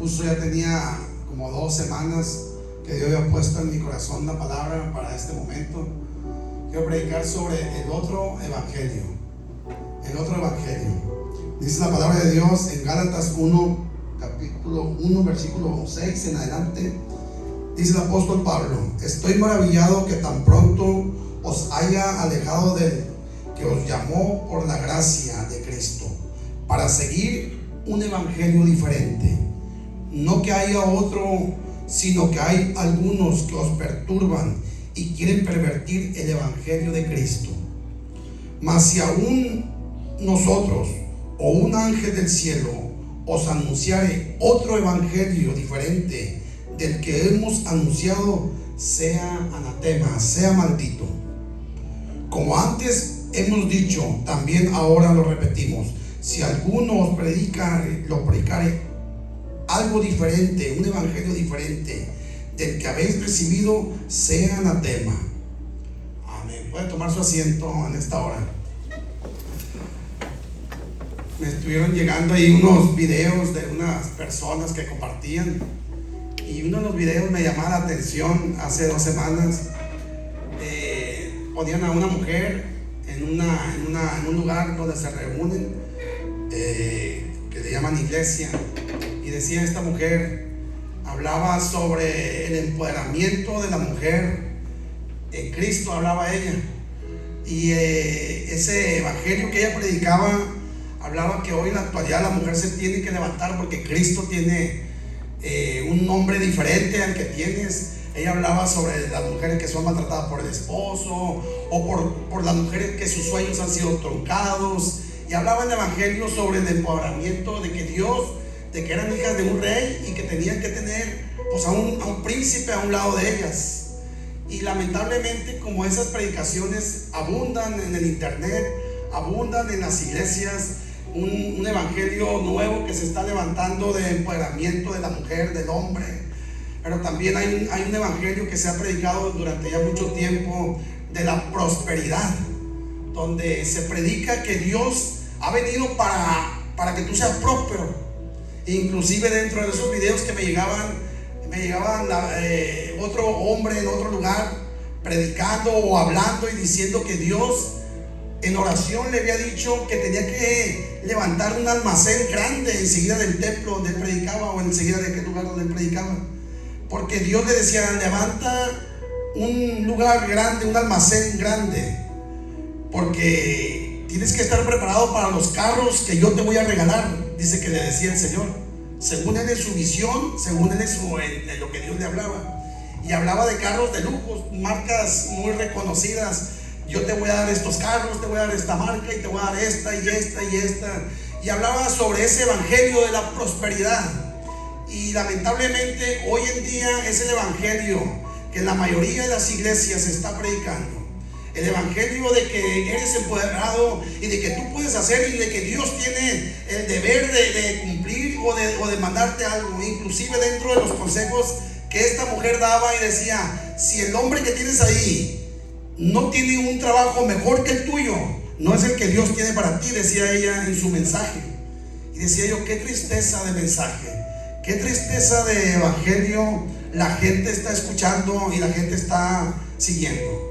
Incluso ya tenía como 2 semanas que Dios había puesto en mi corazón la palabra para este momento. Quiero predicar sobre el otro evangelio. El otro evangelio. Dice la palabra de Dios en Gálatas 1, capítulo 1, versículo 6 en adelante. Dice el apóstol Pablo: estoy maravillado que tan pronto os haya alejado del que os llamó por la gracia de Cristo, para seguir un evangelio diferente. No que haya otro, sino que hay algunos que os perturban y quieren pervertir el evangelio de Cristo. Mas si aún nosotros o un ángel del cielo os anunciare otro evangelio diferente del que hemos anunciado, sea anatema, sea maldito. Como antes hemos dicho, también ahora lo repetimos: si alguno os predicare algo diferente, un evangelio diferente del que habéis recibido, sea anatema. Amén. Puede tomar su asiento en esta hora. Me estuvieron llegando ahí unos videos de unas personas que compartían, y uno de los videos me llamaba la atención. Hace 2 semanas ponían a una mujer en un lugar donde se reúnen, que le llaman iglesia, y decía esta mujer, hablaba sobre el empoderamiento de la mujer en Cristo, hablaba ella, y ese evangelio que ella predicaba hablaba que hoy en la actualidad la mujer se tiene que levantar porque Cristo tiene un nombre diferente al que tienes. Ella hablaba sobre las mujeres que son maltratadas por el esposo, o por las mujeres que sus sueños han sido truncados, y hablaba en el evangelio sobre el empoderamiento de que Dios, de que eran hijas de un rey y que tenían que tener pues a un príncipe a un lado de ellas. Y lamentablemente, como esas predicaciones abundan en el internet, abundan en las iglesias, un evangelio nuevo que se está levantando de empoderamiento de la mujer, del hombre. Pero también hay un evangelio que se ha predicado durante ya mucho tiempo de la prosperidad, donde se predica que Dios ha venido para que tú seas próspero. Inclusive dentro de esos videos que me llegaban otro hombre en otro lugar predicando o hablando y diciendo que Dios en oración le había dicho que tenía que levantar un almacén grande enseguida del templo donde él predicaba, o enseguida de aquel lugar donde él predicaba, porque Dios le decía: levanta un lugar grande, un almacén grande, porque tienes que estar preparado para los carros que yo te voy a regalar. Dice que le decía el Señor, según él en su visión, según él en lo que Dios le hablaba. Y hablaba de carros de lujo, marcas muy reconocidas. Yo te voy a dar estos carros, te voy a dar esta marca, y te voy a dar esta y esta y esta. Y hablaba sobre ese evangelio de la prosperidad. Y lamentablemente hoy en día es el evangelio que en la mayoría de las iglesias se está predicando. El evangelio de que eres empoderado y de que tú puedes hacer, y de que Dios tiene el deber de cumplir o de mandarte algo. Inclusive dentro de los consejos que esta mujer daba, y decía: si el hombre que tienes ahí no tiene un trabajo mejor que el tuyo, no es el que Dios tiene para ti, decía ella en su mensaje. Y decía yo: qué tristeza de mensaje, qué tristeza de evangelio la gente está escuchando y la gente está siguiendo.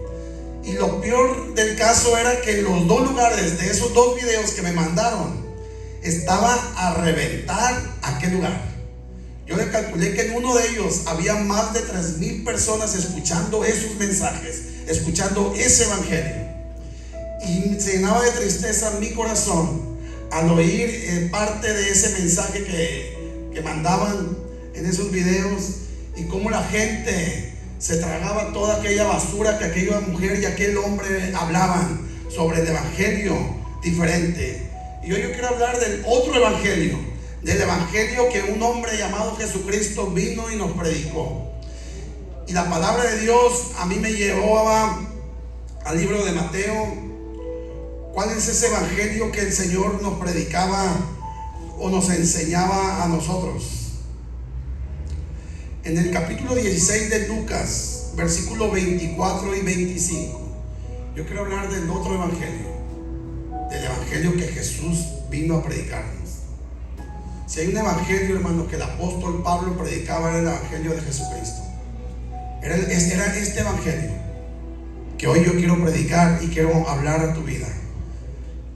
Y lo peor del caso era que los 2 lugares de esos 2 videos que me mandaron estaba a reventar aquel lugar. Yo le calculé que en uno de ellos había más de 3,000 personas escuchando esos mensajes, escuchando ese evangelio. Y se llenaba de tristeza mi corazón al oír parte de ese mensaje que mandaban en esos videos, y cómo la gente se tragaba toda aquella basura que aquella mujer y aquel hombre hablaban sobre el evangelio diferente. Y hoy yo quiero hablar del otro evangelio, del evangelio que un hombre llamado Jesucristo vino y nos predicó. Y la palabra de Dios a mí me llevaba al libro de Mateo. ¿Cuál es ese evangelio que el Señor nos predicaba o nos enseñaba a nosotros? En el capítulo 16 de Lucas, versículos 24 y 25, yo quiero hablar del otro evangelio, del evangelio que Jesús vino a predicarnos. Si hay un evangelio, hermano, que el apóstol Pablo predicaba, era el evangelio de Jesucristo. Era este evangelio que hoy yo quiero predicar y quiero hablar a tu vida.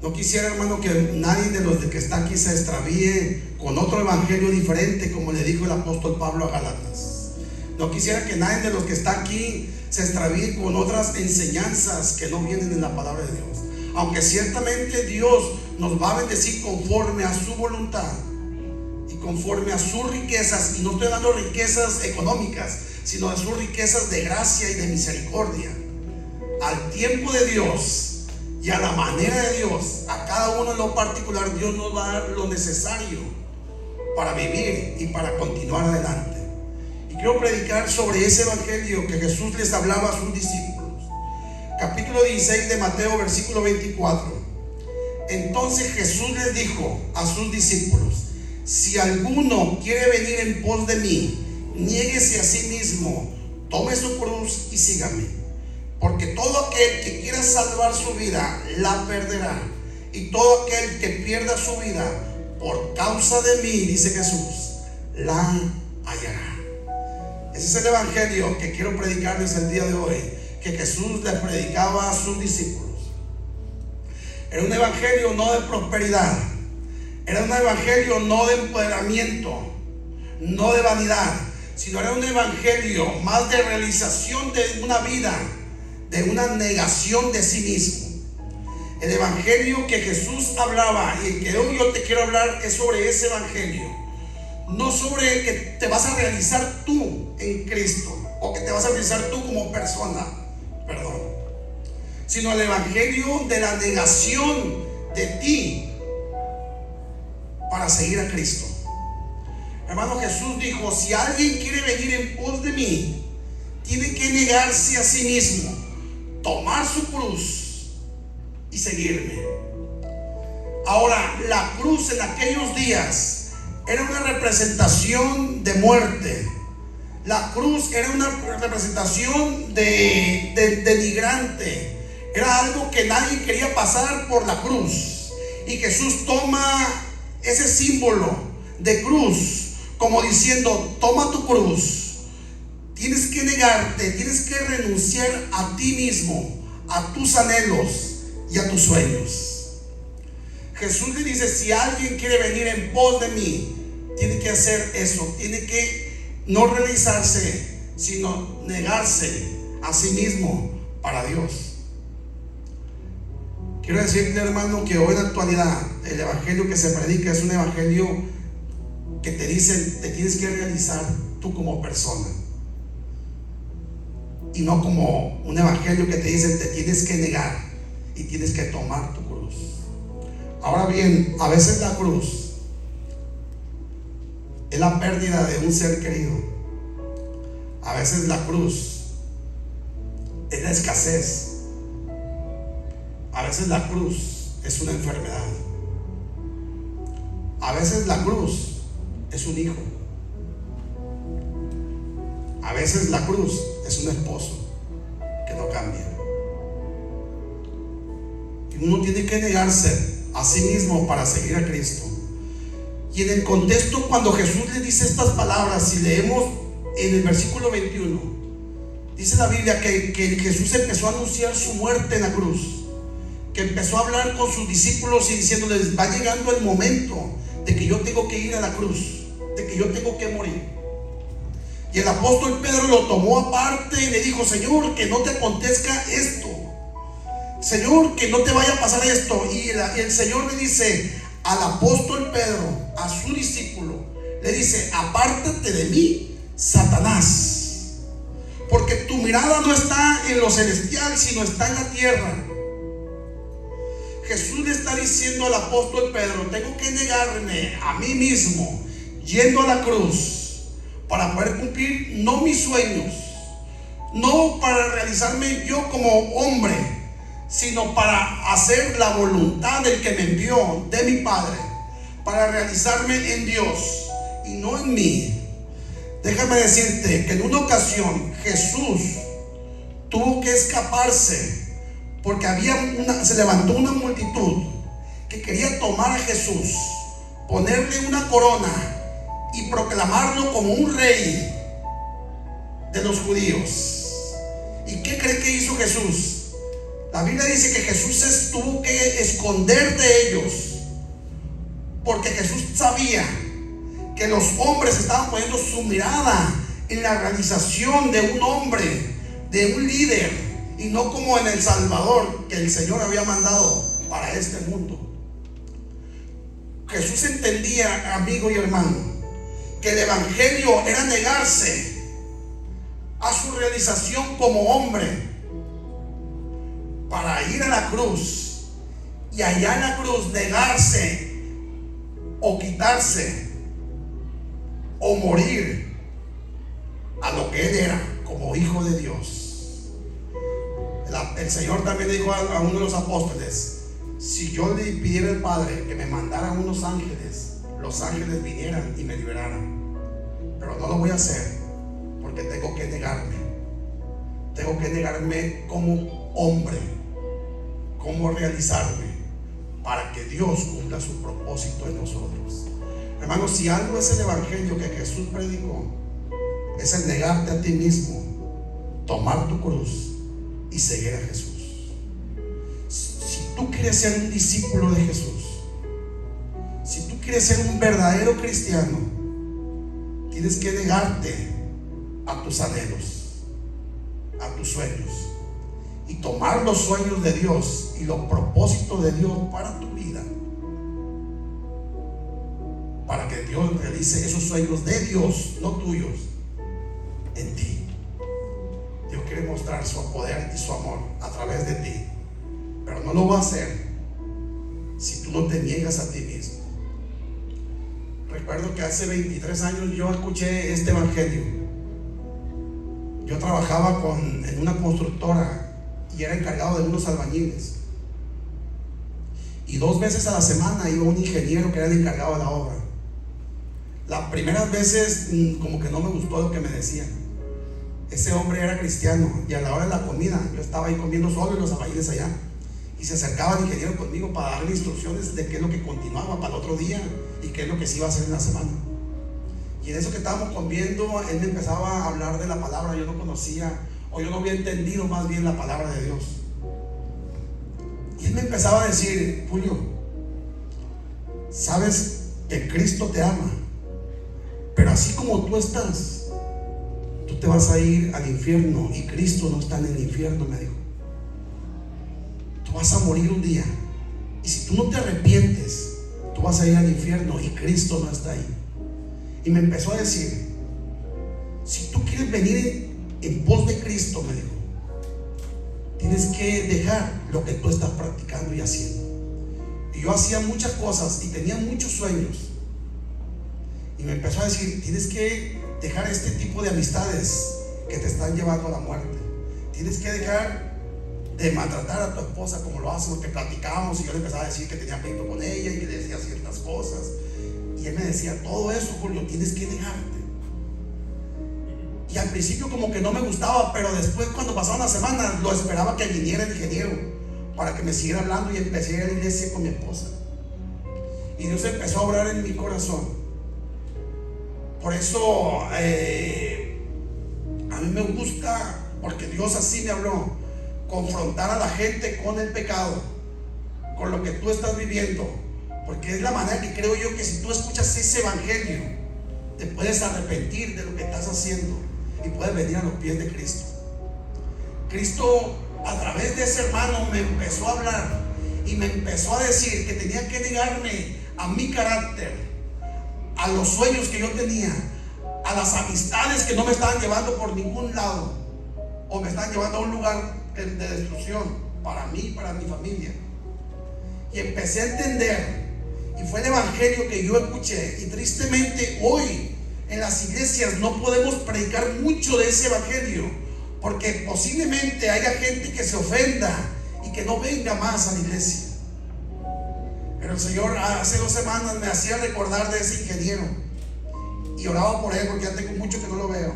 No quisiera, hermano, que nadie de los que está aquí se extravíe con otro evangelio diferente, como le dijo el apóstol Pablo a Gálatas. No quisiera que nadie de los que está aquí se extravíe con otras enseñanzas que no vienen en la palabra de Dios. Aunque ciertamente Dios nos va a bendecir conforme a su voluntad y conforme a sus riquezas, y no estoy dando riquezas económicas, sino de sus riquezas de gracia y de misericordia. Al tiempo de Dios y a la manera de Dios, a cada uno en lo particular, Dios nos va a dar lo necesario para vivir y para continuar adelante. Y quiero predicar sobre ese evangelio que Jesús les hablaba a sus discípulos. Capítulo 16 de Mateo, versículo 24. Entonces Jesús les dijo a sus discípulos: si alguno quiere venir en pos de mí, niéguese a sí mismo, tome su cruz y sígame. Porque todo aquel que quiera salvar su vida la perderá, y todo aquel que pierda su vida por causa de mí, dice Jesús, la hallará. Ese es el evangelio que quiero predicarles el día de hoy, que Jesús les predicaba a sus discípulos. Era un evangelio no de prosperidad, era un evangelio no de empoderamiento, no de vanidad, sino era un evangelio más de realización de una vida, de una negación de sí mismo. El evangelio que Jesús hablaba y el que hoy yo te quiero hablar es sobre ese evangelio. No sobre que te vas a realizar tú en Cristo o que te vas a realizar tú como persona, perdón, sino el evangelio de la negación de ti para seguir a Cristo. Hermano, Jesús dijo: si alguien quiere venir en pos de mí, tiene que negarse a sí mismo, tomar su cruz y seguirme. Ahora, la cruz en aquellos días era una representación de muerte. La cruz era una representación de denigrante. Era algo que nadie quería pasar por la cruz. Y Jesús toma ese símbolo de cruz como diciendo: toma tu cruz. Tienes que negarte, tienes que renunciar a ti mismo, a tus anhelos y a tus sueños. Jesús le dice: si alguien quiere venir en pos de mí, tiene que hacer eso, tiene que no realizarse, sino negarse a sí mismo para Dios. Quiero decirte, hermano, que hoy en la actualidad el evangelio que se predica es un evangelio que te dice: te tienes que realizar tú como persona, y no como un evangelio que te dice: te tienes que negar y tienes que tomar tu cruz. Ahora bien, a veces la cruz es la pérdida de un ser querido. A veces la cruz es la escasez. A veces la cruz es una enfermedad. A veces la cruz es un hijo. A veces la cruz es un esposo que no cambia. Y uno tiene que negarse a sí mismo para seguir a Cristo. Y en el contexto, cuando Jesús le dice estas palabras, si leemos en el versículo 21, dice la Biblia que Jesús empezó a anunciar su muerte en la cruz, que empezó a hablar con sus discípulos y diciéndoles: va llegando el momento de que yo tengo que ir a la cruz, de que yo tengo que morir. Y el apóstol Pedro lo tomó aparte y le dijo: Señor, que no te acontezca esto, Señor, que no te vaya a pasar esto. Y el Señor le dice al apóstol Pedro, a su discípulo, le dice: apártate de mí, Satanás, porque tu mirada no está en lo celestial, sino está en la tierra. Jesús le está diciendo al apóstol Pedro: tengo que negarme a mí mismo, yendo a la cruz, para poder cumplir no mis sueños, no para realizarme yo como hombre, sino para hacer la voluntad del que me envió, de mi Padre, para realizarme en Dios y no en mí. Déjame decirte que en una ocasión Jesús tuvo que escaparse porque se levantó una multitud que quería tomar a Jesús ponerle una corona y proclamarlo como un rey de los judíos. ¿Y qué cree que hizo Jesús? La Biblia dice que Jesús se tuvo que esconder de ellos, porque Jesús sabía que los hombres estaban poniendo su mirada en la realización de un hombre, de un líder, y no como en el Salvador que el Señor había mandado para este mundo. Jesús entendía, amigo y hermano, que el evangelio era negarse a su realización como hombre para ir a la cruz, y allá en la cruz negarse o quitarse o morir a lo que él era como hijo de Dios. El Señor también dijo a uno de los apóstoles: si yo le pidiera al Padre que me mandara unos ángeles, los ángeles vinieran y me liberaran, pero no lo voy a hacer, porque tengo que negarme como hombre, como realizarme, para que Dios cumpla su propósito en nosotros. Hermanos, si algo es el evangelio que Jesús predicó, es el negarte a ti mismo, tomar tu cruz y seguir a Jesús. Si tú quieres ser un discípulo de Jesús, si tú quieres ser un verdadero cristiano, tienes que negarte a tus anhelos, a tus sueños, y tomar los sueños de Dios y los propósitos de Dios para tu vida, para que Dios realice esos sueños de Dios, no tuyos, en ti. Dios quiere mostrar su poder y su amor a través de ti, pero no lo va a hacer si tú no te niegas a ti mismo. Recuerdo que hace 23 años yo escuché este evangelio. Yo trabajaba en una constructora y era encargado de unos albañiles, y 2 veces a la semana iba un ingeniero que era el encargado de la obra. Las primeras veces como que no me gustó lo que me decían. Ese hombre era cristiano, y a la hora de la comida yo estaba ahí comiendo solo y los albañiles allá, y se acercaba el ingeniero conmigo para darle instrucciones de qué es lo que continuaba para el otro día y qué es lo que se iba a hacer en la semana. Y en eso que estábamos comiendo, él me empezaba a hablar de la palabra. Yo no conocía, o yo no había entendido más bien la palabra de Dios. Y él me empezaba a decir: Julio, sabes que Cristo te ama, pero así como tú estás, tú te vas a ir al infierno, y Cristo no está en el infierno, me dijo. Tú vas a morir un día, y si tú no te arrepientes, tú vas a ir al infierno, y Cristo no está ahí. Y me empezó a decir: si tú quieres venir en pos de Cristo, me dijo, tienes que dejar lo que tú estás practicando y haciendo. Y yo hacía muchas cosas y tenía muchos sueños, y me empezó a decir: tienes que dejar este tipo de amistades que te están llevando a la muerte. Tienes que dejar de maltratar a tu esposa como lo haces, porque platicábamos y yo le empezaba a decir que tenía pleito con ella y que le decía ciertas cosas, y él me decía: todo eso, Julio, tienes que dejarte. Y al principio como que no me gustaba, pero después, cuando pasaban las semanas, lo esperaba que viniera el ingeniero para que me siguiera hablando, y empecé a ir a la iglesia con mi esposa, y Dios empezó a obrar en mi corazón. Por eso a mí me gusta, porque Dios así me habló, confrontar a la gente con el pecado, con lo que tú estás viviendo, porque es la manera que creo yo que si tú escuchas ese evangelio, te puedes arrepentir de lo que estás haciendo y puedes venir a los pies de Cristo. Cristo, a través de ese hermano, me empezó a hablar y me empezó a decir que tenía que negarme a mi carácter, a los sueños que yo tenía, a las amistades que no me estaban llevando por ningún lado, o me estaban llevando a un lugar de destrucción para mí y para mi familia. Y empecé a entender, y fue el evangelio que yo escuché. Y tristemente hoy en las iglesias no podemos predicar mucho de ese evangelio, porque posiblemente haya gente que se ofenda y que no venga más a la iglesia. Pero el Señor hace 2 semanas me hacía recordar de ese ingeniero, y oraba por él, porque ya tengo mucho que no lo veo,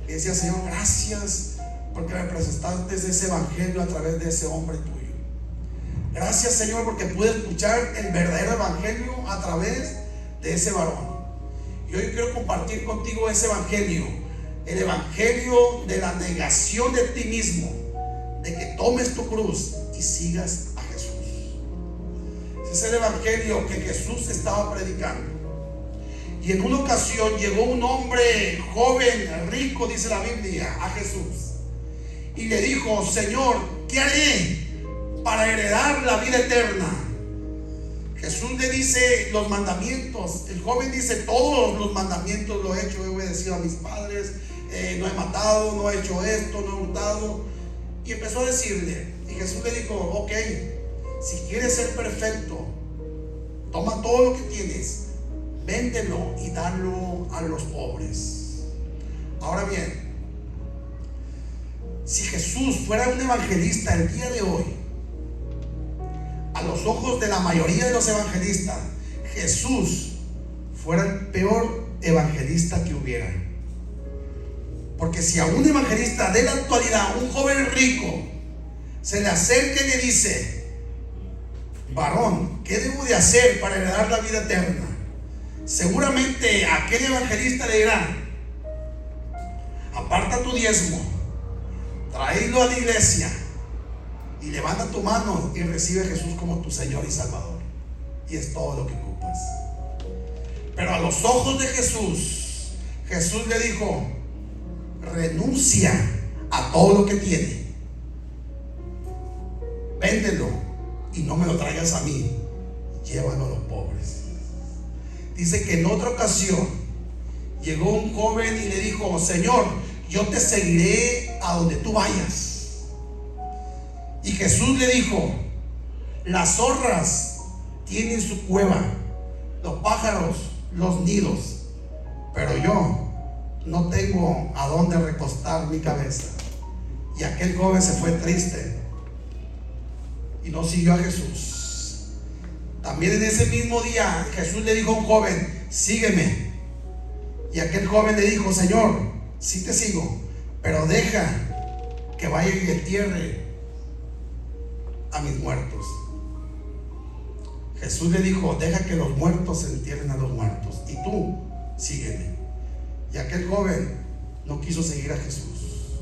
y decía: Señor, gracias porque me presentaste ese evangelio a través de ese hombre tuyo. Gracias, Señor, porque pude escuchar el verdadero evangelio a través de ese varón. Y hoy quiero compartir contigo ese evangelio, el evangelio de la negación de ti mismo, de que tomes tu cruz y sigas a Jesús. Ese es el evangelio que Jesús estaba predicando. Y en una ocasión llegó un hombre joven, rico, dice la Biblia, a Jesús y le dijo: Señor, ¿qué haré para heredar la vida eterna? Jesús le dice los mandamientos. El joven dice: todos los mandamientos lo he hecho, he obedecido a mis padres, no he matado, no he hecho esto, no he hurtado. Y empezó a decirle, y Jesús le dijo: ok, si quieres ser perfecto, toma todo lo que tienes, véndelo y dalo a los pobres. Ahora bien, si Jesús fuera un evangelista el día de hoy, a los ojos de la mayoría de los evangelistas, Jesús fuera el peor evangelista que hubiera. Porque si a un evangelista de la actualidad, un joven rico, se le acerca y le dice: varón, ¿qué debo de hacer para heredar la vida eterna? Seguramente aquel evangelista le dirá: aparta tu diezmo, tráelo a la iglesia y levanta tu mano y recibe a Jesús como tu Señor y Salvador. Y es todo lo que ocupas. Pero a los ojos de Jesús, Jesús le dijo: renuncia a todo lo que tiene, véndelo y no me lo traigas a mí, llévalo a los pobres. Dice que en otra ocasión llegó un joven y le dijo: Señor, yo te seguiré a donde tú vayas. Y Jesús le dijo: las zorras tienen su cueva, los pájaros los nidos, pero yo no tengo a dónde recostar mi cabeza. Y aquel joven se fue triste y no siguió a Jesús. También en ese mismo día Jesús le dijo a un joven: sígueme. Y aquel joven le dijo: Señor, sí te sigo, pero deja que vaya y entierre a mis muertos. Jesús le dijo: deja que los muertos entierren a los muertos, y tú sígueme. Y aquel joven no quiso seguir a Jesús.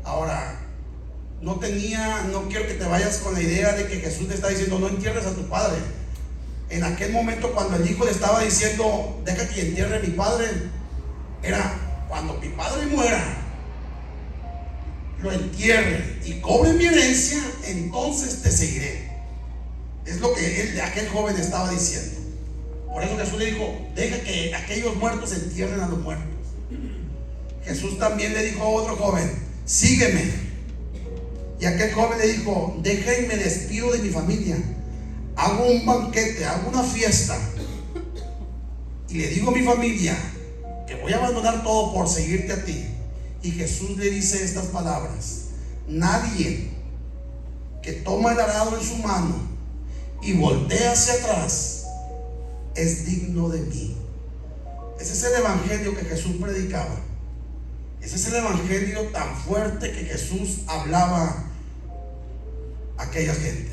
Ahora, no quiero que te vayas con la idea de que Jesús te está diciendo: no entierres a tu padre. En aquel momento, cuando el hijo le estaba diciendo: deja que entierre a mi padre, era: cuando mi padre muera, lo entierre y cobre mi herencia, entonces te seguiré. Es lo que aquel joven estaba diciendo. Por eso Jesús le dijo: deja que aquellos muertos entierren a los muertos. Jesús también le dijo a otro joven: sígueme. Y aquel joven le dijo: deja y me despido de mi familia, hago un banquete, hago una fiesta, y le digo a mi familia que voy a abandonar todo por seguirte a ti. Y Jesús le dice estas palabras: nadie que toma el arado en su mano y voltea hacia atrás es digno de mí. Ese es el evangelio que Jesús predicaba. Ese es el evangelio tan fuerte que Jesús hablaba a aquella gente.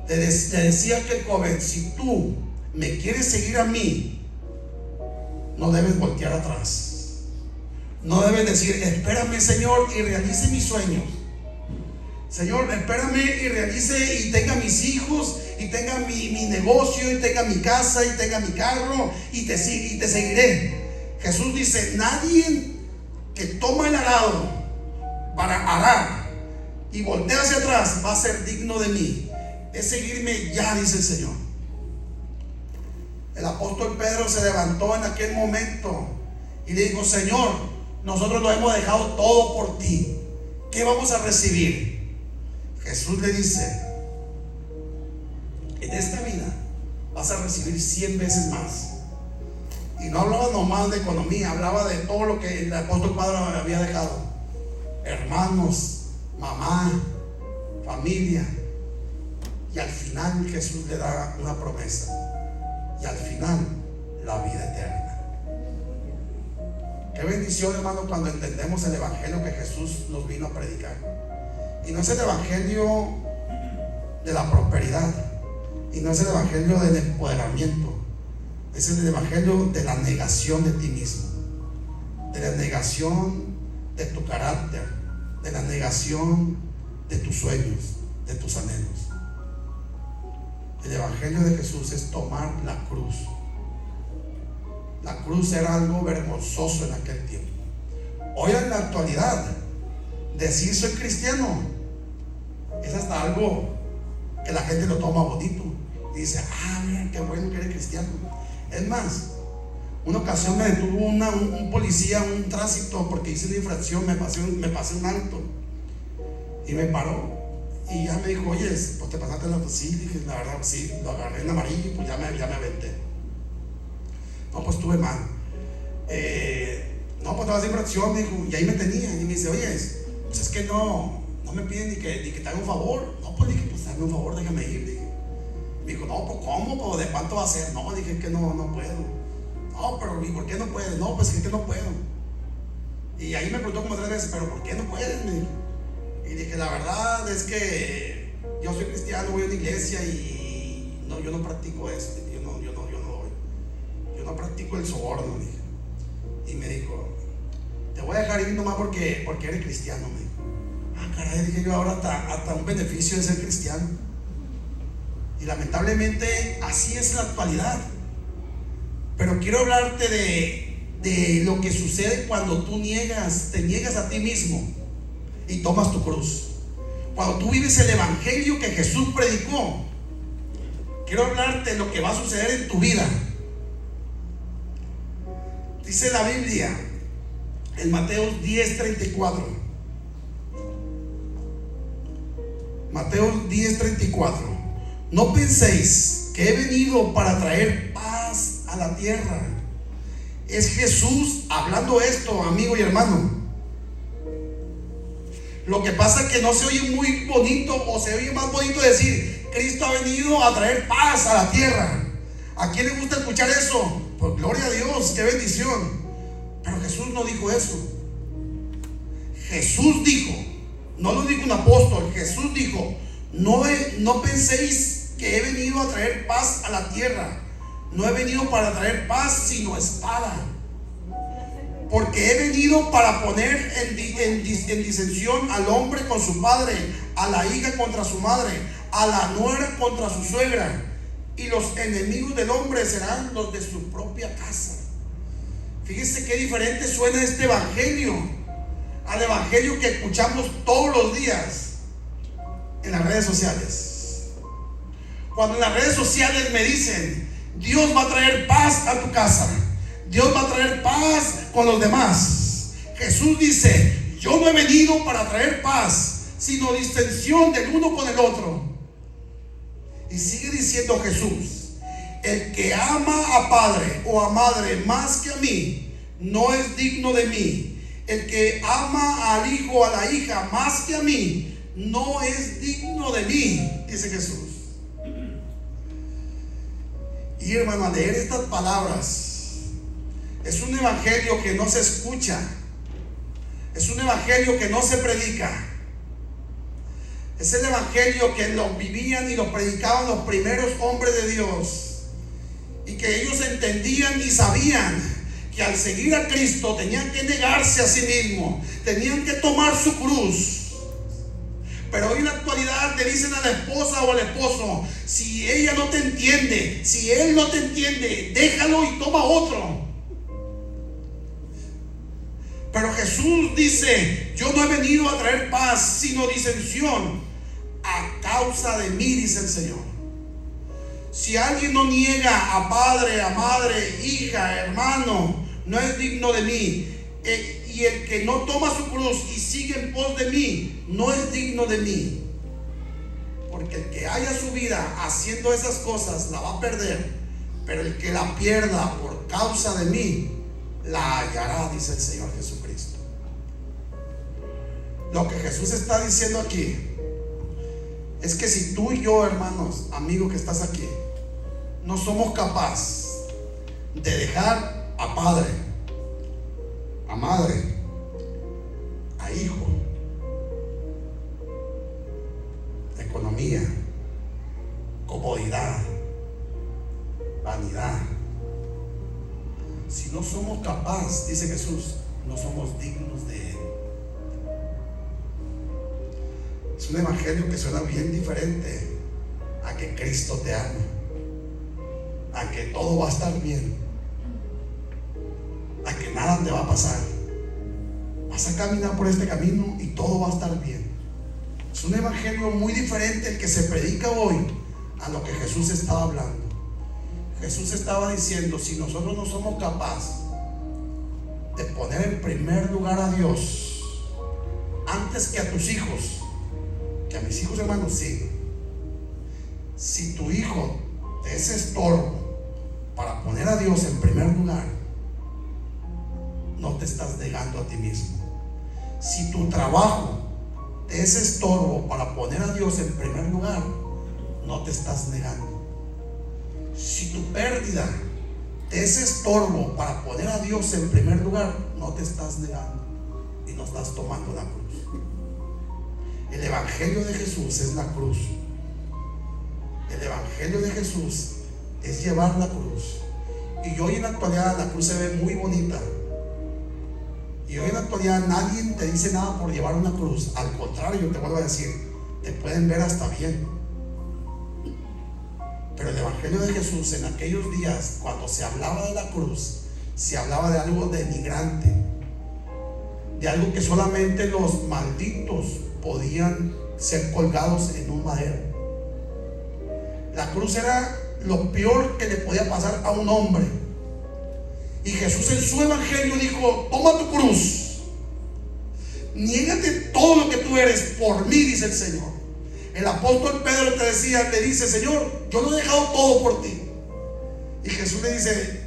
Le decía a aquel joven: si tú me quieres seguir a mí, no debes voltear atrás. No debes decir: espérame, Señor, y realice mis sueños. Señor, espérame y realice y tenga mis hijos, y tenga mi negocio, y tenga mi casa, y tenga mi carro, y te seguiré. Jesús dice: nadie que toma el arado para arar y voltea hacia atrás va a ser digno de mí. Es seguirme ya, dice el Señor. El apóstol Pedro se levantó en aquel momento y le dijo: Señor, nosotros lo hemos dejado todo por ti, ¿qué vamos a recibir? Jesús le dice: en esta vida vas a recibir 100 veces más. Y no hablaba nomás de economía, hablaba de todo lo que el apóstol Pedro había dejado: hermanos, mamá, familia. Y al final Jesús le da una promesa, y al final la vida eterna. Qué bendición, hermano, cuando entendemos el evangelio que Jesús nos vino a predicar. Y no es el evangelio de la prosperidad, y no es el evangelio del empoderamiento, Es el evangelio de la negación de ti mismo, de la negación de tu carácter, de la negación de tus sueños, de tus anhelos. El evangelio de Jesús es tomar la cruz. La cruz era algo vergonzoso en aquel tiempo. Hoy en la actualidad, decir soy cristiano es hasta algo que la gente lo toma bonito y dice, mira qué bueno que eres cristiano. Es más, una ocasión me detuvo un policía, un tránsito, porque hice una infracción, me pasé un alto y me paró y ya me dijo, oye, pues te pasaste el alto. Sí, dije, la verdad, sí, lo agarré en amarillo y pues ya me aventé. No, pues estuve mal. No, pues te vas a infracción, me dijo, y ahí me tenía. Y me dice, oye, pues es que no me piden ni que te haga un favor. No, pues dije, pues dame un favor, déjame ir. Dije. Me dijo, no, pues ¿cómo? Pues, ¿de cuánto va a ser? No, dije que no puedo. No, pero ¿y por qué no puedes? No, pues es que no puedo. Y ahí me preguntó como 3 veces, pero ¿por qué no puedes? Me dijo. Y dije, la verdad es que yo soy cristiano, voy a una iglesia y no, yo no practico eso. Yo no practico el soborno, dije. Y me dijo, te voy a dejar ir nomás porque eres cristiano, me dijo. Caray, dije yo, ahora hasta un beneficio de ser cristiano. Y lamentablemente así es la actualidad. Pero quiero hablarte de lo que sucede cuando tú te niegas a ti mismo y tomas tu cruz. Cuando tú vives el evangelio que Jesús predicó, quiero hablarte de lo que va a suceder en tu vida. Dice la Biblia en Mateo 10:34. Mateo 10:34. No penséis que he venido para traer paz a la tierra. Es Jesús hablando esto, amigo y hermano. Lo que pasa es que no se oye muy bonito, o se oye más bonito decir Cristo ha venido a traer paz a la tierra. ¿A quién le gusta escuchar eso? Pues gloria a Dios, qué bendición. Pero Jesús no dijo eso. Jesús dijo, no lo dijo un apóstol, Jesús dijo, no penséis que he venido a traer paz a la tierra. No he venido para traer paz, sino espada. Porque he venido para poner en disensión al hombre con su padre, a la hija contra su madre, a la nuera contra su suegra. Y los enemigos del hombre serán los de su propia casa. Fíjese qué diferente suena este evangelio al evangelio que escuchamos todos los días en las redes sociales. Cuando en las redes sociales me dicen, Dios va a traer paz a tu casa, Dios va a traer paz con los demás. Jesús dice, yo no he venido para traer paz, sino distensión del uno con el otro. Y sigue diciendo Jesús, el que ama a padre o a madre más que a mí, no es digno de mí. El que ama al hijo o a la hija más que a mí, no es digno de mí, dice Jesús. Y hermano, al leer estas palabras, es un evangelio que no se escucha, es un evangelio que no se predica. Es el evangelio que lo vivían y lo predicaban los primeros hombres de Dios, y que ellos entendían y sabían que al seguir a Cristo tenían que negarse a sí mismos, tenían que tomar su cruz. Pero hoy en la actualidad le dicen a la esposa o al esposo, si ella no te entiende, si él no te entiende, déjalo y toma otro. Pero Jesús dice, yo no he venido a traer paz, sino disensión. A causa de mí, dice el Señor. Si alguien no niega a padre, a madre, hija, hermano, no es digno de mí. Y el que no toma su cruz y sigue en pos de mí, no es digno de mí. Porque el que haya su vida haciendo esas cosas la va a perder, pero el que la pierda por causa de mí la hallará, dice el Señor Jesucristo. Lo que Jesús está diciendo aquí es que si tú y yo, hermanos, amigo que estás aquí, no somos capaces de dejar a padre, a madre, a hijo, economía, comodidad, vanidad, amas, dice Jesús, no somos dignos de Él. Es un evangelio que suena bien diferente a que Cristo te ama, a que todo va a estar bien, a que nada te va a pasar. Vas a caminar por este camino y todo va a estar bien. Es un evangelio muy diferente el que se predica hoy a lo que Jesús estaba hablando. Jesús estaba diciendo: si nosotros no somos capaces de poner en primer lugar a Dios antes que a tus hijos, que a mis hijos, hermanos, sí. Si tu hijo te es estorbo para poner a Dios en primer lugar, no te estás negando a ti mismo. Si tu trabajo te es estorbo para poner a Dios en primer lugar, no te estás negando. Si tu pérdida te es estorbo para poner a Dios en primer lugar, no te estás negando y no estás tomando la cruz. El evangelio de Jesús es la cruz. El evangelio de Jesús es llevar la cruz. Y hoy en la actualidad la cruz se ve muy bonita. Y hoy en la actualidad nadie te dice nada por llevar una cruz. Al contrario, te vuelvo a decir, te pueden ver hasta bien. Pero el evangelio de Jesús, en aquellos días, cuando se hablaba de la cruz, se hablaba de algo denigrante, de algo que solamente los malditos podían ser colgados en un madero. La cruz era lo peor que le podía pasar a un hombre. Y Jesús en su evangelio dijo: toma tu cruz, niégate todo lo que tú eres por mí, dice el Señor. El apóstol Pedro le dice: Señor, yo lo he dejado todo por ti. Y Jesús le dice: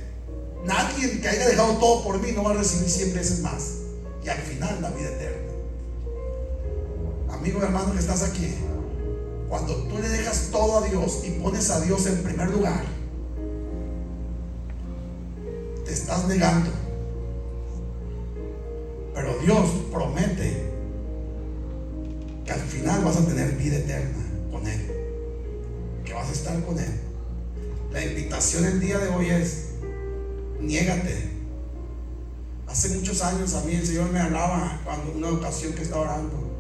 nadie que haya dejado todo por mí no va a recibir 100 veces más, y al final la vida eterna. Amigo, hermano que estás aquí, cuando tú le dejas todo a Dios y pones a Dios en primer lugar, te estás negando. Pero Dios promete que al final vas a tener vida eterna con Él, que vas a estar con Él. La invitación el día de hoy es: niégate. Hace muchos años a mí el Señor me hablaba, cuando una ocasión que estaba orando,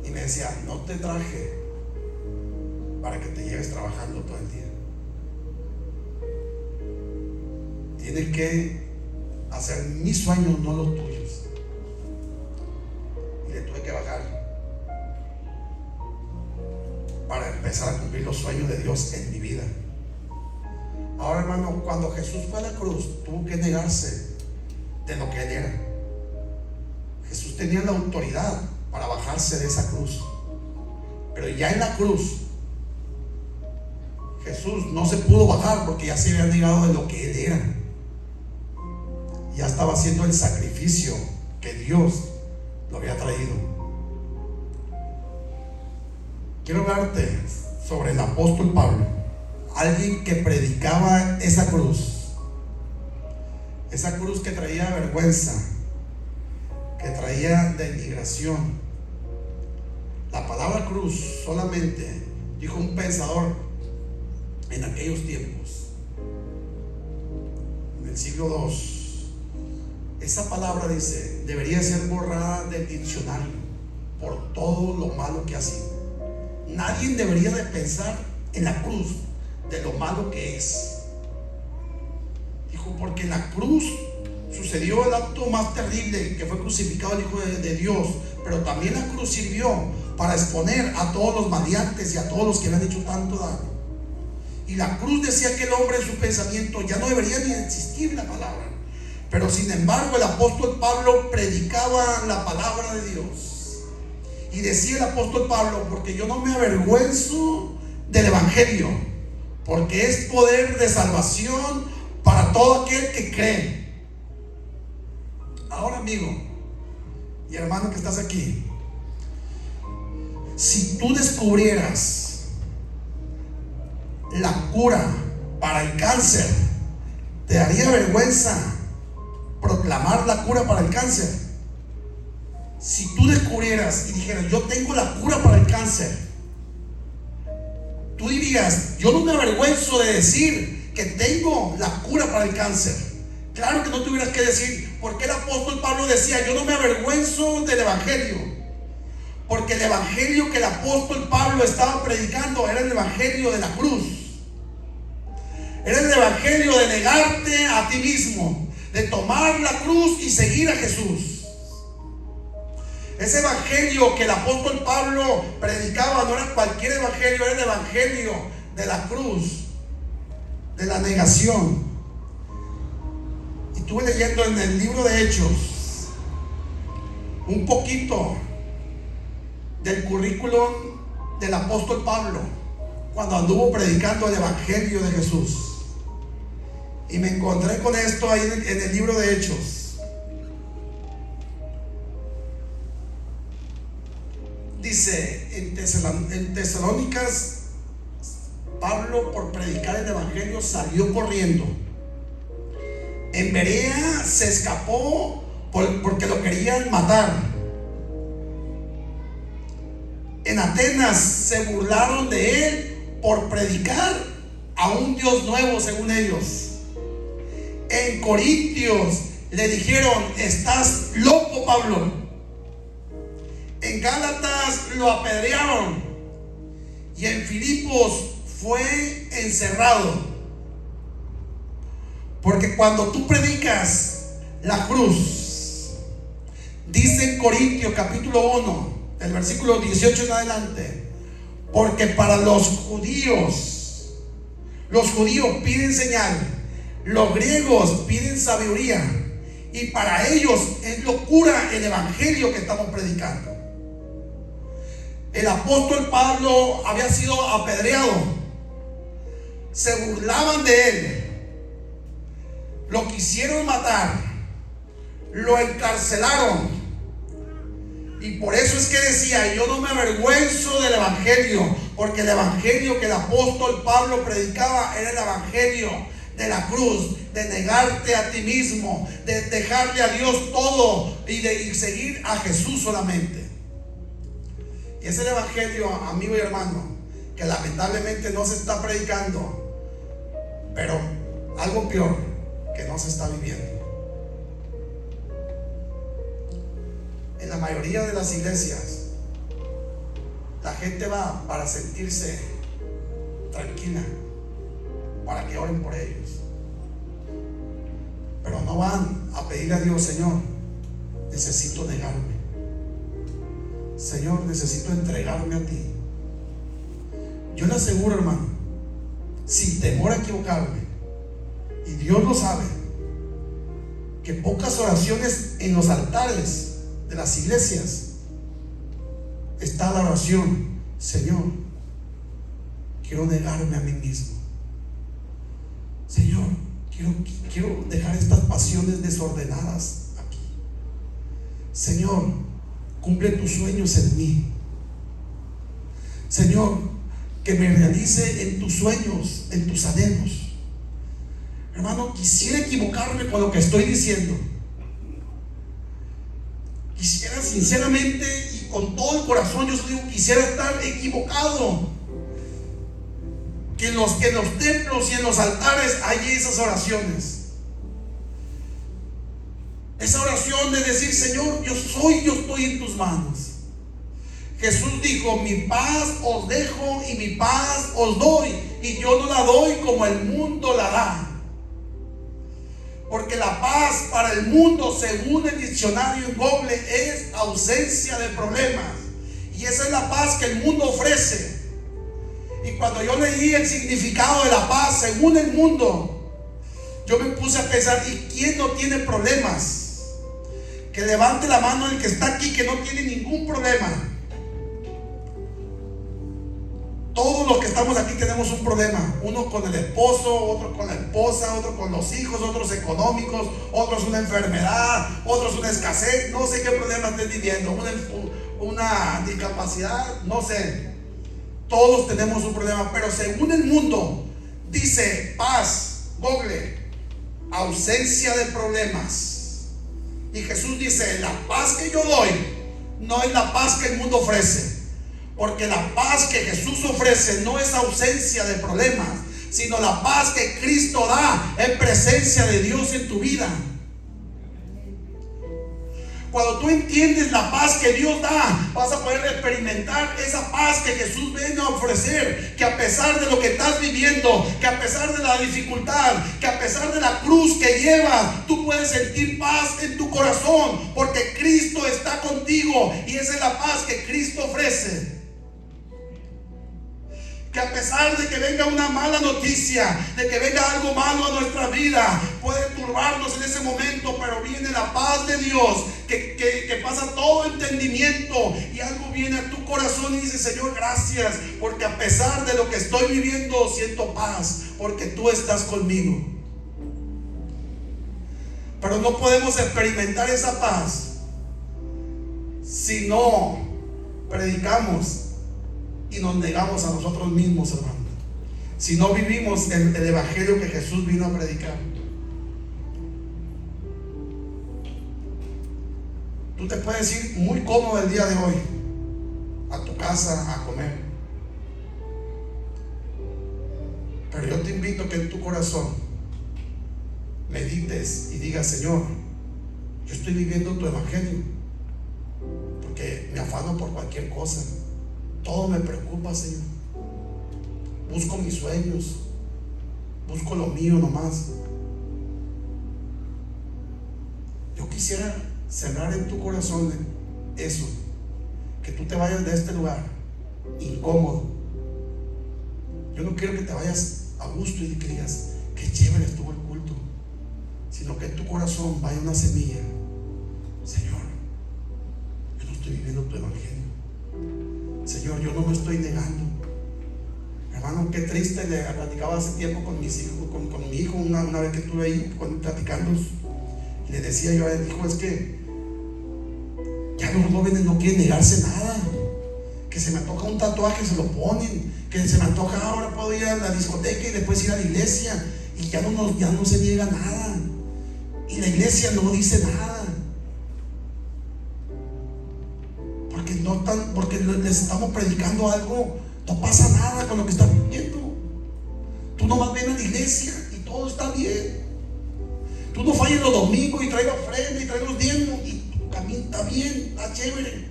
y me decía: no te traje para que te lleves trabajando todo el día. Tienes que hacer mis sueños, no los tuyos. Y le tuve que bajar para empezar a cumplir los sueños de Dios en mi vida. Ahora, hermano, cuando Jesús fue a la cruz, tuvo que negarse de lo que Él era. Jesús tenía la autoridad para bajarse de esa cruz, pero ya en la cruz Jesús no se pudo bajar, porque ya se había negado de lo que Él era. Ya estaba haciendo el sacrificio que Dios lo había traído. Quiero hablarte sobre el apóstol Pablo, alguien que predicaba esa cruz que traía vergüenza, que traía denigración. La palabra cruz solamente, dijo un pensador en aquellos tiempos, en el siglo II, esa palabra, dice, debería ser borrada del diccionario por todo lo malo que ha sido. Nadie debería de pensar en la cruz de lo malo que es. Dijo, porque en la cruz sucedió el acto más terrible, que fue crucificado el Hijo de Dios, pero también la cruz sirvió para exponer a todos los maleantes y a todos los que le han hecho tanto daño. Y la cruz, decía que el hombre en su pensamiento ya no debería ni existir la palabra. Pero sin embargo el apóstol Pablo predicaba la palabra de Dios. Y decía el apóstol Pablo: porque yo no me avergüenzo del evangelio, porque es poder de salvación para todo aquel que cree. Ahora, amigo y hermano que estás aquí, si tú descubrieras la cura para el cáncer, ¿te daría vergüenza proclamar la cura para el cáncer? Si tú descubrieras y dijeras: yo tengo la cura para el cáncer, tú dirías: yo no me avergüenzo de decir que tengo la cura para el cáncer. Claro que no tuvieras que decir, porque el apóstol Pablo decía, yo no me avergüenzo del evangelio, porque el evangelio que el apóstol Pablo estaba predicando era el evangelio de la cruz. Era el evangelio de negarte a ti mismo, de tomar la cruz y seguir a Jesús. Ese evangelio que el apóstol Pablo predicaba no era cualquier evangelio, era el evangelio de la cruz, de la negación. Y estuve leyendo en el libro de Hechos un poquito del currículum del apóstol Pablo cuando anduvo predicando el evangelio de Jesús. Y me encontré con esto ahí en el libro de Hechos. Dice en Tesalónicas, Pablo, por predicar el evangelio, salió corriendo. En Berea se escapó porque lo querían matar. En Atenas se burlaron de él por predicar a un Dios nuevo, según ellos. En Corintios le dijeron, estás loco, Pablo. En Gálatas lo apedrearon. Y en Filipos fue encerrado. Porque cuando tú predicas la cruz, dice en Corintios capítulo 1, del versículo 18 en adelante, porque para los judíos piden señal, los griegos piden sabiduría, y para ellos es locura el evangelio que estamos predicando. El apóstol Pablo había sido apedreado, se burlaban de él, lo quisieron matar, lo encarcelaron, y por eso es que decía, yo no me avergüenzo del evangelio, porque el evangelio que el apóstol Pablo predicaba era el evangelio de la cruz, de negarte a ti mismo, de dejarle a Dios todo y de seguir a Jesús solamente. Y es el evangelio, amigo y hermano, que lamentablemente no se está predicando, pero algo peor, que no se está viviendo. En la mayoría de las iglesias, la gente va para sentirse tranquila, para que oren por ellos, pero no van a pedirle a Dios, Señor, necesito negarme. Señor, necesito entregarme a ti. Yo le aseguro, hermano, sin temor a equivocarme, y Dios lo sabe, que pocas oraciones en los altares de las iglesias está la oración, Señor, quiero negarme a mí mismo. Señor, quiero dejar estas pasiones desordenadas aquí. Señor, cumple tus sueños en mí. Señor, que me realice en tus sueños, en tus anhelos. Hermano, quisiera equivocarme con lo que estoy diciendo. Quisiera sinceramente y con todo el corazón, yo digo, quisiera estar equivocado. Que en los templos y en los altares hay esas oraciones. Esa oración de decir, Señor, yo estoy en tus manos. Jesús dijo, mi paz os dejo y mi paz os doy, y yo no la doy como el mundo la da. Porque la paz para el mundo, según el diccionario en Google, es ausencia de problemas. Y esa es la paz que el mundo ofrece. Y cuando yo leí el significado de la paz según el mundo, yo me puse a pensar, ¿y quién no tiene problemas? Que levante la mano el que está aquí, que no tiene ningún problema. Todos los que estamos aquí tenemos un problema. Uno con el esposo, otro con la esposa, otro con los hijos, otros económicos, otros una enfermedad, otros una escasez. No sé qué problema estén viviendo, una discapacidad, no sé. Todos tenemos un problema, pero según el mundo dice paz, Google, ausencia de problemas. Y Jesús dice, la paz que yo doy no es la paz que el mundo ofrece, porque la paz que Jesús ofrece no es ausencia de problemas, sino la paz que Cristo da en presencia de Dios en tu vida. Cuando tú entiendes la paz que Dios da, vas a poder experimentar esa paz que Jesús viene a ofrecer. Que a pesar de lo que estás viviendo, que a pesar de la dificultad, que a pesar de la cruz que llevas, tú puedes sentir paz en tu corazón, porque Cristo está contigo y esa es la paz que Cristo ofrece. Que a pesar de que venga una mala noticia, de que venga algo malo a nuestra vida, puede turbarnos en ese momento, pero viene la paz de Dios que pasa todo entendimiento, y algo viene a tu corazón y dice: Señor, gracias, porque a pesar de lo que estoy viviendo siento paz, porque tú estás conmigo. Pero no podemos experimentar esa paz si no predicamos y nos negamos a nosotros mismos, hermano. Si no vivimos el evangelio que Jesús vino a predicar. Tú te puedes ir muy cómodo el día de hoy a tu casa a comer, pero yo te invito a que en tu corazón medites y digas: Señor, yo estoy viviendo tu evangelio, porque me afano por cualquier cosa. Todo me preocupa, Señor. Busco mis sueños, busco lo mío nomás. Yo quisiera sembrar en tu corazón eso, que tú te vayas de este lugar incómodo. Yo no quiero que te vayas a gusto y que digas: qué chévere estuvo el culto, sino que en tu corazón vaya una semilla: Señor, yo no estoy viviendo tu evangelio. Señor, yo no me estoy negando. Hermano, qué triste. Le platicaba hace tiempo con mis hijos, con mi hijo, una vez que estuve ahí platicando, y le decía yo a él: hijo, es que ya los jóvenes no quieren negarse nada. Que se me antoja un tatuaje, se lo ponen. Que se me antoja, ahora puedo ir a la discoteca y después ir a la iglesia, y ya no se niega nada, y la iglesia no dice nada. Porque les estamos predicando algo, no pasa nada con lo que están viviendo. Tú nomás ven a la iglesia y todo está bien. Tú no falles los domingos y traes la ofrenda y traes los diezmos y también está bien, está chévere.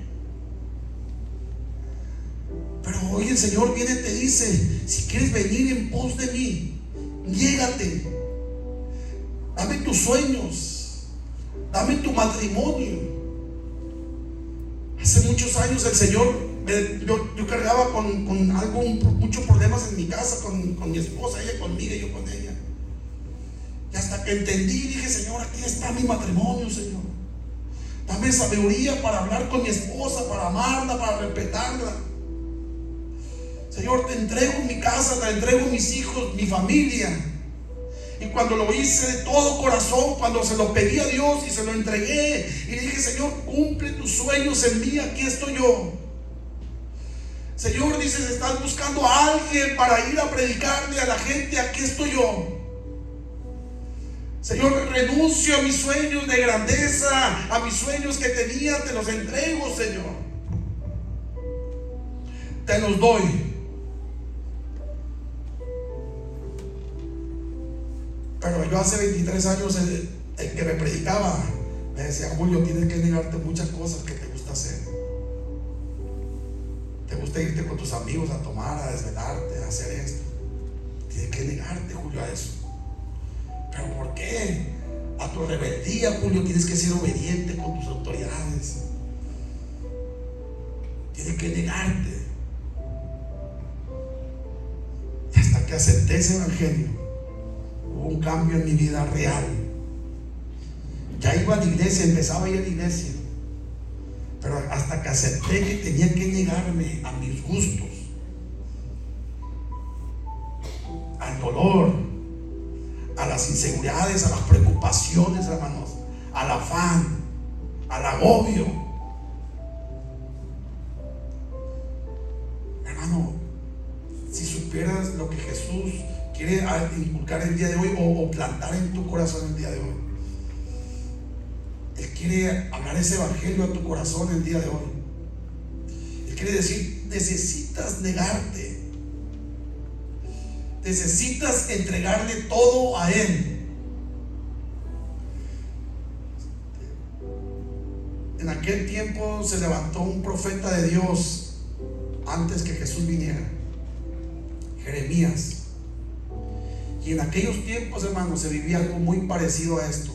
Pero hoy el Señor viene y te dice: si quieres venir en pos de mí, niégate, dame tus sueños, dame tu matrimonio. Hace muchos años el Señor, yo cargaba con algo, muchos problemas en mi casa, con mi esposa, ella conmigo y yo con ella. Y hasta que entendí, dije: Señor, aquí está mi matrimonio, Señor. Dame sabiduría para hablar con mi esposa, para amarla, para respetarla. Señor, te entrego mi casa, te entrego mis hijos, mi familia. Y cuando lo hice de todo corazón, cuando se lo pedí a Dios y se lo entregué, y dije: Señor, cumple tus sueños en mí, aquí estoy yo. Señor, dices, estás buscando a alguien para ir a predicarle a la gente, aquí estoy yo. Señor, renuncio a mis sueños de grandeza, a mis sueños que tenía, te los entrego, Señor. Te los doy. Pero yo hace 23 años, el que me predicaba me decía: Julio, tienes que negarte muchas cosas que te gusta hacer. Te gusta irte con tus amigos a tomar, a desvelarte, a hacer esto. Tienes que negarte, Julio, a eso. ¿Pero por qué? A tu rebeldía, Julio, tienes que ser obediente con tus autoridades. Tienes que negarte. Y hasta que acepté ese evangelio, hubo un cambio en mi vida real. Ya iba a la iglesia, empezaba a ir a la iglesia, pero hasta que acepté que tenía que negarme a mis gustos, al dolor, a las inseguridades, a las preocupaciones, hermanos, al afán, al agobio. Hermano, si supieras lo que Jesús quiere inculcar el día de hoy, o plantar en tu corazón el día de hoy. Él quiere hablar ese evangelio a tu corazón el día de hoy. Él quiere decir: necesitas negarte. Necesitas entregarle todo a Él. En aquel tiempo se levantó un profeta de Dios antes que Jesús viniera, Jeremías. Y en aquellos tiempos, hermanos, se vivía algo muy parecido a esto,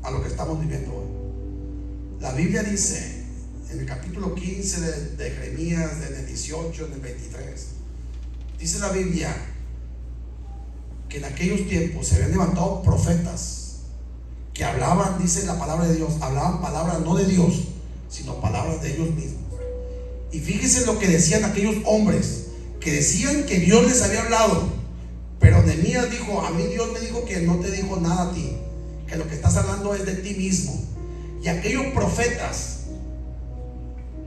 a lo que estamos viviendo hoy. La Biblia dice en el capítulo 15 de Jeremías, en el 18, en el 23, dice la Biblia que en aquellos tiempos se habían levantado profetas que hablaban, dice la palabra de Dios, hablaban palabras no de Dios, sino palabras de ellos mismos. Y fíjense lo que decían aquellos hombres, que decían que Dios les había hablado, pero Nehemías dijo: a mí Dios me dijo que no te dijo nada a ti, que lo que estás hablando es de ti mismo. Y aquellos profetas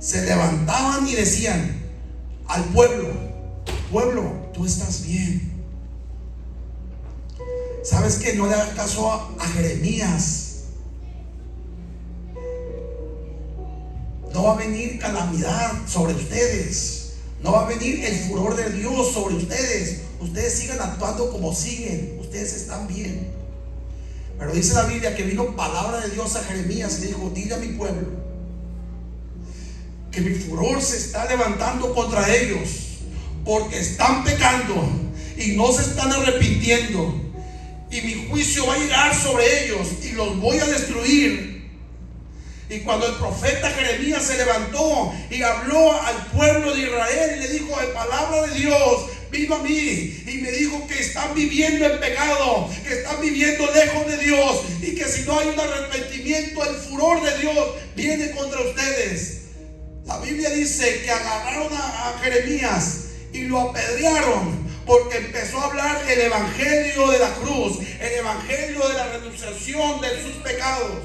se levantaban y decían al pueblo: pueblo, tú estás bien. ¿Sabes qué? No le hagas caso a Jeremías. No va a venir calamidad sobre ustedes. No va a venir el furor de Dios sobre ustedes. Ustedes sigan actuando como siguen. Ustedes están bien. Pero dice la Biblia que vino palabra de Dios a Jeremías y le dijo: dile a mi pueblo que mi furor se está levantando contra ellos, porque están pecando y no se están arrepintiendo. Y mi juicio va a llegar sobre ellos y los voy a destruir. Y cuando el profeta Jeremías se levantó y habló al pueblo de Israel y le dijo: en palabra de Dios vino a mí y me dijo que están viviendo en pecado, que están viviendo lejos de Dios, y que si no hay un arrepentimiento, el furor de Dios viene contra ustedes. La Biblia dice que agarraron a Jeremías y lo apedrearon, porque empezó a hablar el evangelio de la cruz, el evangelio de la renunciación de sus pecados.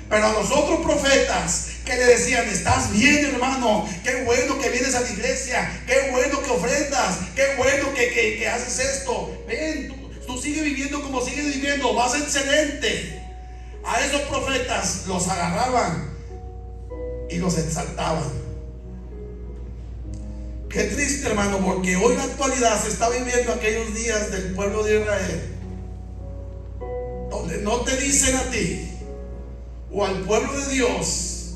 Pero a los otros profetas que le decían: estás bien, hermano, qué bueno que vienes a la iglesia, qué bueno que ofrendas, qué bueno que haces esto, ven, tú sigues viviendo como sigues viviendo, vas excelente. A esos profetas los agarraban y los exaltaban. Qué triste, hermano, porque hoy en la actualidad se está viviendo aquellos días del pueblo de Israel, donde no te dicen a ti o al pueblo de Dios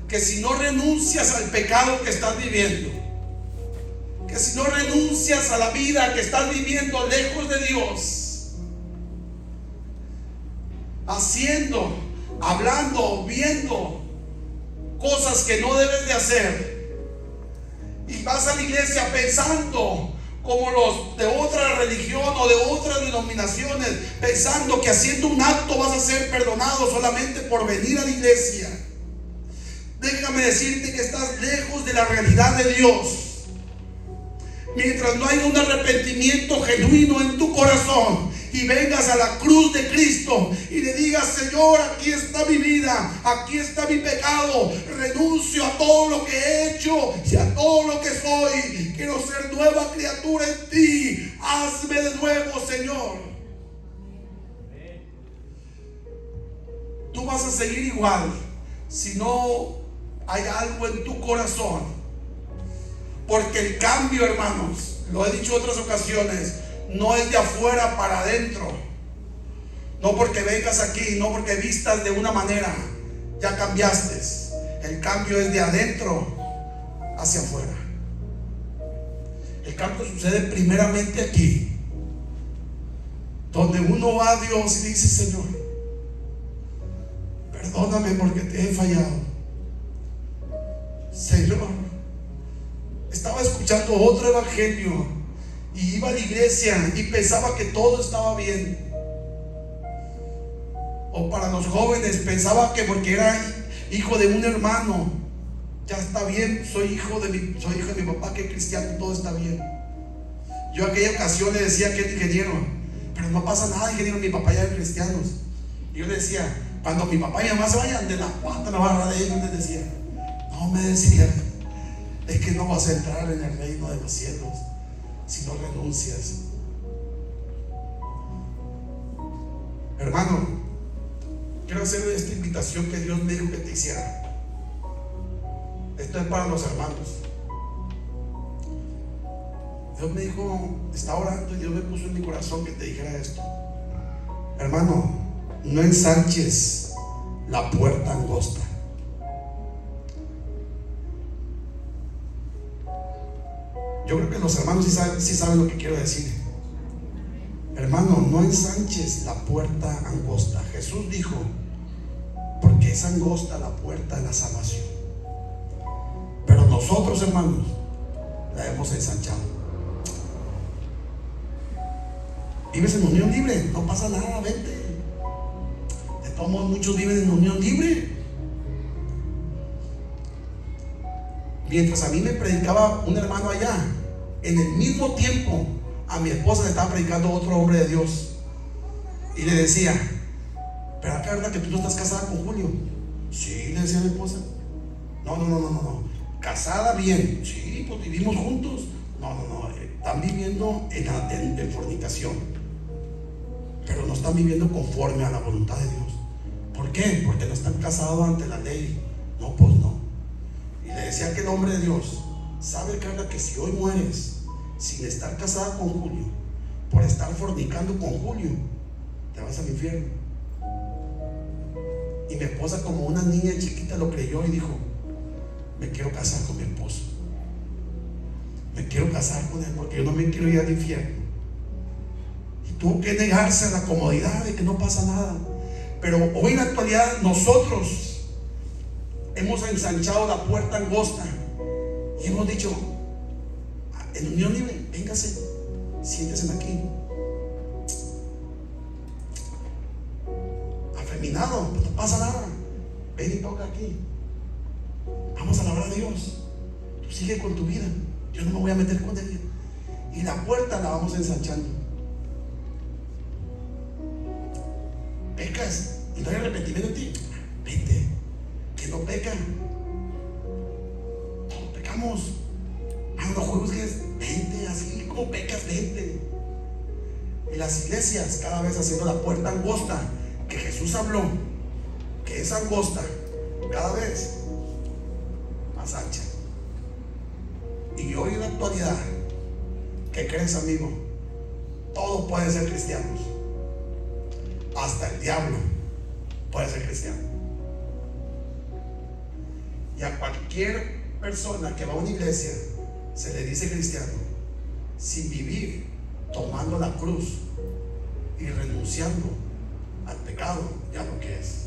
que si no renuncias al pecado que estás viviendo, que si no renuncias a la vida que estás viviendo lejos de Dios, haciendo, hablando, viendo cosas que no debes de hacer, y vas a la iglesia pensando como los de otra religión o de otras denominaciones, pensando que haciendo un acto vas a ser perdonado solamente por venir a la iglesia, déjame decirte que estás lejos de la realidad de Dios. Mientras no haya un arrepentimiento genuino en tu corazón y vengas a la cruz de Cristo y le digas: Señor, aquí está mi vida, aquí está mi pecado, renuncio a todo lo que he hecho y a todo lo que soy, quiero ser nueva criatura en ti, hazme de nuevo, Señor. Tú vas a seguir igual si no hay algo en tu corazón. Porque el cambio, hermanos, lo he dicho en otras ocasiones, no es de afuera para adentro. No porque vengas aquí, no porque vistas de una manera, ya cambiaste. El cambio es de adentro hacia afuera. El cambio sucede primeramente aquí, donde uno va a Dios y dice: Señor, perdóname porque te he fallado. Señor, estaba escuchando otro evangelio y iba a la iglesia y pensaba que todo estaba bien. O para los jóvenes, pensaba que porque era hijo de un hermano, ya está bien, soy hijo de mi papá que es cristiano, todo está bien. Yo aquella ocasión le decía que era ingeniero: pero no pasa nada, ingeniero, mi papá ya es cristiano. Y yo le decía: cuando mi papá y mi mamá se vayan, de la pata me va a agarrar de ellos. Les decía: no, me decía, es que no vas a entrar en el reino de los cielos si no renuncias. Hermano, quiero hacer esta invitación que Dios me dijo que te hiciera. Esto es para los hermanos. Dios me dijo, está orando, y Dios me puso en mi corazón que te dijera esto. Hermano, no ensanches la puerta angosta. Yo creo que los hermanos sí saben lo que quiero decir. Hermano, no ensanches la puerta angosta. Jesús dijo, porque es angosta la puerta de la salvación, pero nosotros, hermanos, la hemos ensanchado. Vives en unión libre, no pasa nada, vente. De todos modos, muchos viven en unión libre. Mientras a mí me predicaba un hermano allá, en el mismo tiempo a mi esposa le estaba predicando otro hombre de Dios, y le decía, pero acá, ¿verdad que tú no estás casada con Julio? Sí, le decía a mi esposa. No. Casada bien. Sí, pues vivimos juntos. No. Están viviendo en fornicación, pero no están viviendo conforme a la voluntad de Dios. ¿Por qué? Porque no están casados ante la ley. No, pues no. Y le decía a aquel hombre de Dios, ¿sabe, Carla, que si hoy mueres sin estar casada con Julio, por estar fornicando con Julio, te vas al infierno? Y mi esposa, como una niña chiquita, lo creyó y dijo, me quiero casar con mi esposo. Me quiero casar con él porque yo no me quiero ir al infierno. Y tuvo que negarse a la comodidad de que no pasa nada. Pero hoy en la actualidad nosotros hemos ensanchado la puerta angosta y hemos dicho, en unión libre, véngase, siéntese aquí. Afeminado, pues no pasa nada, ven y toca aquí. Vamos a alabar a Dios. Tú sigue con tu vida, yo no me voy a meter con ella. Y la puerta la vamos ensanchando. Pecas y no hay arrepentimiento en ti, vete. Que no pecan, todos pecamos. No juzgues, vente. Así como pecas, vente. Y las iglesias cada vez haciendo la puerta angosta que Jesús habló, que es angosta, cada vez más ancha. Y hoy en la actualidad, ¿qué crees, amigo? Todos pueden ser cristianos. Hasta el diablo puede ser cristiano. Y a cualquier persona que va a una iglesia se le dice cristiano sin vivir tomando la cruz y renunciando al pecado y a lo que es.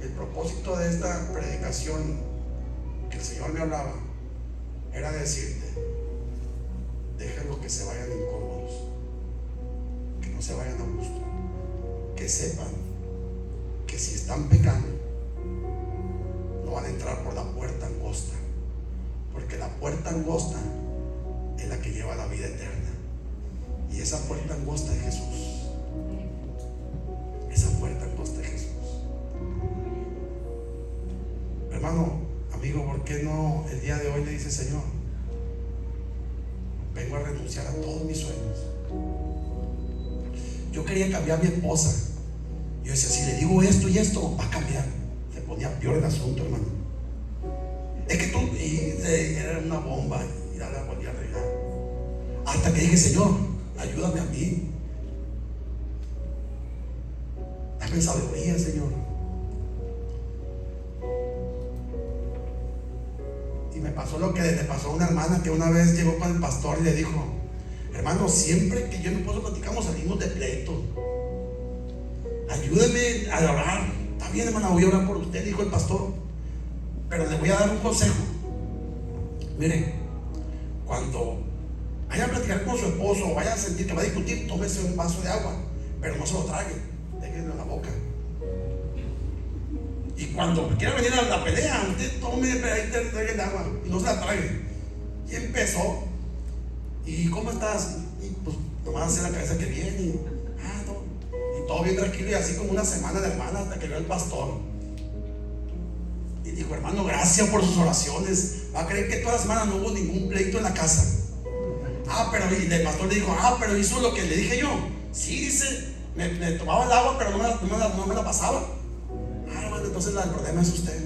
El propósito de esta predicación que el Señor me hablaba era decirte, déjenlo que se vayan incómodos, que no se vayan a gusto, que sepan que si están pecando no van a entrar por la puerta angosta, porque la puerta angosta es la que lleva a la vida eterna, y esa puerta angosta es Jesús. Esa puerta angosta es Jesús. Hermano, amigo, ¿por qué no el día de hoy le dice, Señor, vengo a renunciar a todos mis sueños? Yo quería cambiar a mi esposa. Yo decía, si le digo esto y esto, va a cambiar. Se ponía peor el asunto, hermano. Es que tú, era una bomba y ya la volví a regar. Hasta que dije, Señor, ayúdame a mí. Dame sabiduría, Señor. Y me pasó lo que le pasó a una hermana que una vez llegó con el pastor y le dijo, hermano, siempre que yo y mi esposo platicamos salimos de pleito. Ayúdeme a orar. Está bien, hermana, voy a orar por usted, dijo el pastor, pero le voy a dar un consejo. Mire, cuando vaya a platicar con su esposo o vaya a sentir que va a discutir, tómese un vaso de agua, pero no se lo trague, déjenlo en la boca. Y cuando quiera venir a la pelea, usted tome, ahí te trague el agua y no se la trague. Y empezó. ¿Y cómo estás? Y pues nomás hace la cabeza que viene. Y todo bien tranquilo, y así como una semana de hermana hasta que vio el pastor. Y dijo, hermano, gracias por sus oraciones. Va a creer que toda la semana no hubo ningún pleito en la casa. Pero y el pastor le dijo, pero hizo lo que le dije yo. Sí, dice, me tomaba el agua, pero no me la pasaba. Hermano, entonces el problema es usted.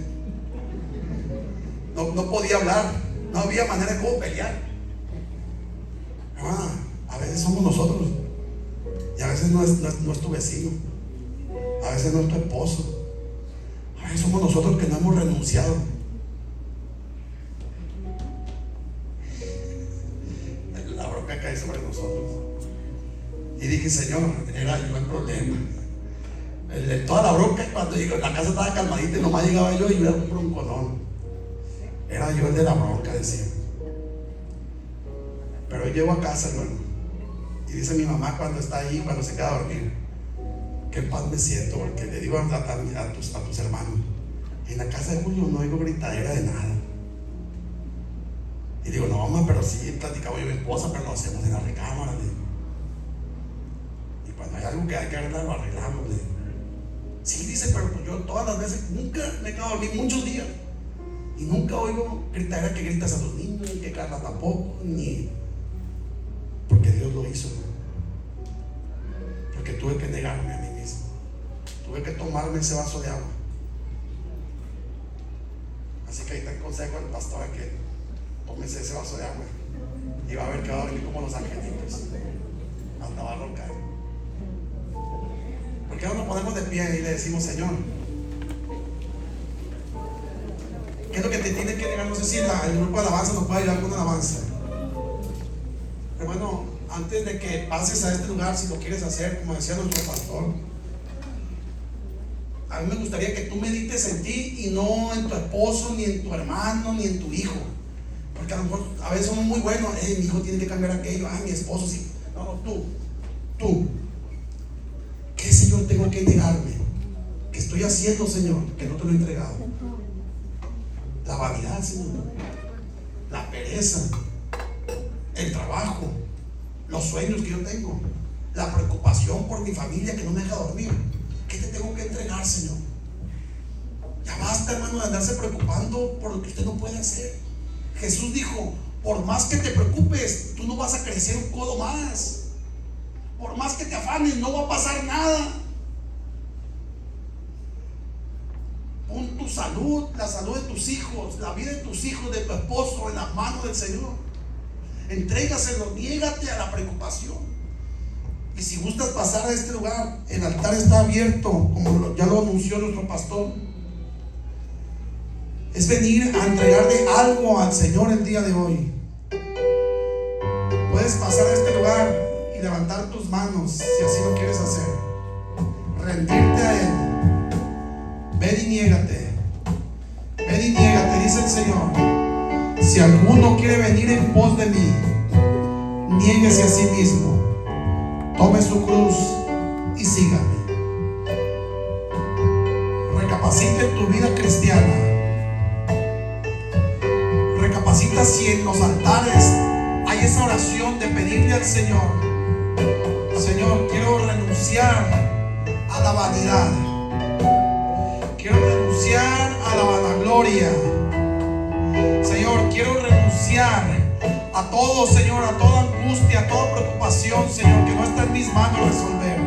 No podía hablar, No había manera de cómo pelear. A veces somos nosotros. Y a veces no es tu vecino. A veces no es tu esposo. A veces somos nosotros que no hemos renunciado. La bronca cae sobre nosotros. Y dije, Señor, era yo el problema. Toda la bronca, cuando llegué, la casa estaba calmadita y nomás llegaba yo y yo era un bronconón. Era yo el de la bronca, decía. Pero hoy llego a casa, hermano, y dice mi mamá cuando está ahí, cuando se queda a dormir, qué paz me siento, porque le digo a tus hermanos, en la casa de Julio no oigo gritadera de nada. Y digo, no, mamá, pero sí platicaba yo con mi esposa, pero lo hacemos en la recámara. Y cuando hay algo que hay que arreglar, lo arreglamos. Sí, dice, pero pues yo todas las veces nunca me he quedado a dormir muchos días y nunca oigo gritadera que gritas a tus niños, ni que Carla tampoco, ni porque Dios lo hizo, porque tuve que negarme a mí mismo, tuve que tomarme ese vaso de agua. Así que ahí está el consejo del pastor, que tómese ese vaso de agua y va a ver que va a venir como los angelitos hasta va a roncar. ¿Por qué no nos ponemos de pie y le decimos, Señor, qué es lo que te tiene que negar? No sé si el grupo de alabanza nos puede ayudar con una alabanza. Hermano, antes de que pases a este lugar, si lo quieres hacer, como decía nuestro pastor, a mí me gustaría que tú medites en ti y no en tu esposo, ni en tu hermano, ni en tu hijo. Porque a lo mejor a veces somos muy buenos, mi hijo tiene que cambiar aquello, mi esposo sí. No, tú. ¿Qué, Señor, tengo que negarme? ¿Qué estoy haciendo, Señor, que no te lo he entregado? La vanidad, Señor, la pereza, el trabajo, los sueños que yo tengo, la preocupación por mi familia que no me deja dormir. ¿Qué te tengo que entregar, Señor? Ya basta, hermano, de andarse preocupando por lo que usted no puede hacer. Jesús dijo, por más que te preocupes, tú no vas a crecer un codo más. Por más que te afanes, no va a pasar nada. Pon tu salud, la salud de tus hijos, la vida de tus hijos, de tu esposo en las manos del Señor. Entrégaselo, niégate a la preocupación. Y si gustas pasar a este lugar, el altar está abierto, como ya lo anunció nuestro pastor. Es venir a entregarle algo al Señor el día de hoy. Puedes pasar a este lugar y levantar tus manos si así lo quieres hacer. Rendirte a Él. Ven y niégate. Ven y niégate, dice el Señor. Si alguno quiere venir en pos de mí, niéguese a sí mismo, tome su cruz y sígame. Recapacita en tu vida cristiana. Recapacita si en los altares hay esa oración de pedirle al Señor, Señor, quiero renunciar a la vanidad, quiero renunciar a la vanagloria. Señor, quiero renunciar a todo, Señor, a toda angustia, a toda preocupación, Señor, que no está en mis manos resolver.